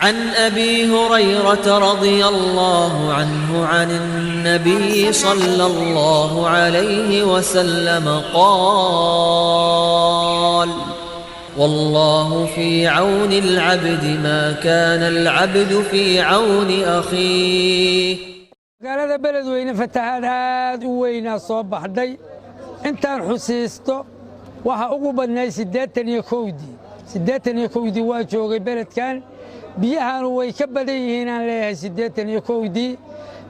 عن أبي هريرة رضي الله عنه عن النبي صلى الله عليه وسلم قال والله في عون العبد ما كان العبد في عون أخيه. قال هذا بلد وين فتحات وين صباح دي انت حسيستو waxa ugu badnay 8 koodii waa joogay beledkan biyahan way ka badan yihiin aan leeyahay 8 koodii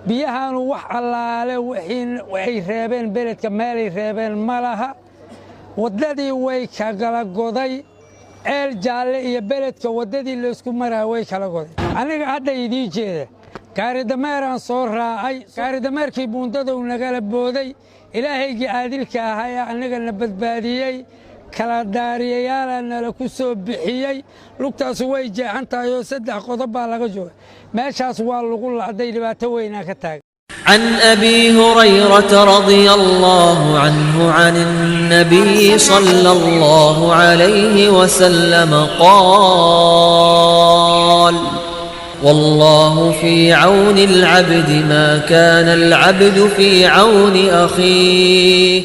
biyahan wax allaale waxay reebeen beledka meelay reebeen malaha wadadii way ka kala goday eel jaalle iyo beledka wadadii la isku maraa way kala goday aniga hadda idii jeeda gaari dameeraan soo raacay gaari dameerkii buundada uu nagala booday ilaahaygi aadilka ahaa anaga na badbaadiyay kala daariyayaalana la ku soo bixiyay lugtaas way jeexantahay oo 3 qodob baa laga joogay meeshaas waa lagu laaday dhibaato weyn ka taag. عن أبي هريرة رضي الله عنه عن النبي صلى الله عليه وسلم قال والله في عون العبد ما كان العبد في عون أخيه.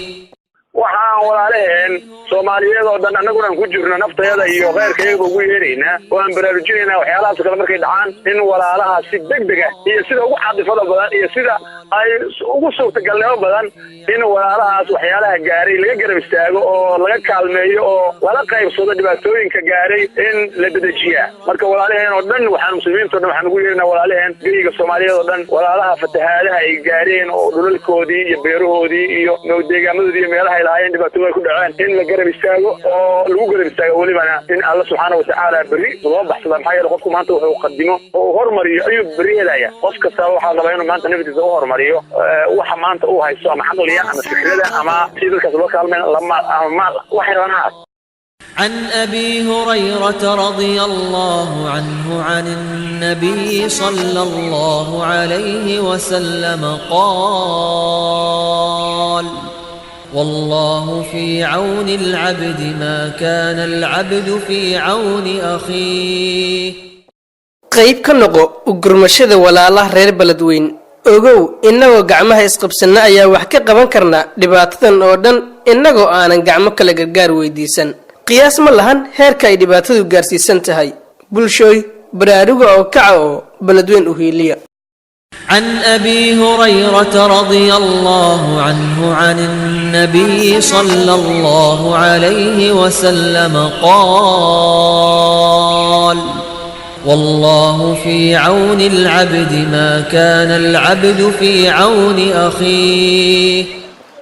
waxaan walaalaheen Soomaaliyeed oo dhan anaguna ku jirno naftayada iyo qeyrkayga ugu yeerayna oo aan baraarujinayna waxyaalahaas kale markay dhacaan in walaalaha si degdeg ah iyo sida ugu cadifada badan iyo sida ay ugu suurtagalnimo badan in walaalahaas waxyaalaha gaaray laga garab istaago oo laga kaalmeeyo oo lala qaybsado dhibaatooyinka gaaray in la dedejiyo marka walaalaheen oo dhan waxaan muslimiinta oo dhan waxaan ugu yeernaa walaalaheen geyiga Soomaaliyeed oo dhan walaalaha fatahaadaha ay gaareen oo dhulalkoodii iyo beerahoodii iyo deegaamadoodii meelaha ay lahaayeen dhibaatooyin ku dhaceen in la garab istaago oo lagu garab istaago walibana in Allah subhanahu wa ta'ala bari loo baxsado maxay qofku maanta wuxuu qadimo oo hormariyo ayuu bari helaya qof kasta waxa la inuu maanta naftiisa u hormariyo waxa maanta uu haysto ama aqliga ama fikrada ama sidoo kale loo kaalmeen lama waxyaranaha. عن أبي هريرة رضي الله عنه عن النبي صلى الله عليه وسلم قال والله في عون العبد ما كان العبد في عون أخيه. qayb ka noqo u gurmashada walaalaha reer beledweyn ogow inagoo gacmaha isqabsanna ayaa wax ka qaban karna dhibaatadan oo dhan inagoo aanan gacmo kale gargaar weydiisan qiyaas ma lahan heerka ay dhibaatadu gaarsiisan tahay bulshooy baraaruga oo kaca oo beledweyn u hiiliya. عن أبي هريرة رضي الله عنه عن النبي صلى الله عليه وسلم قال والله في عون العبد ما كان العبد في عون أخيه.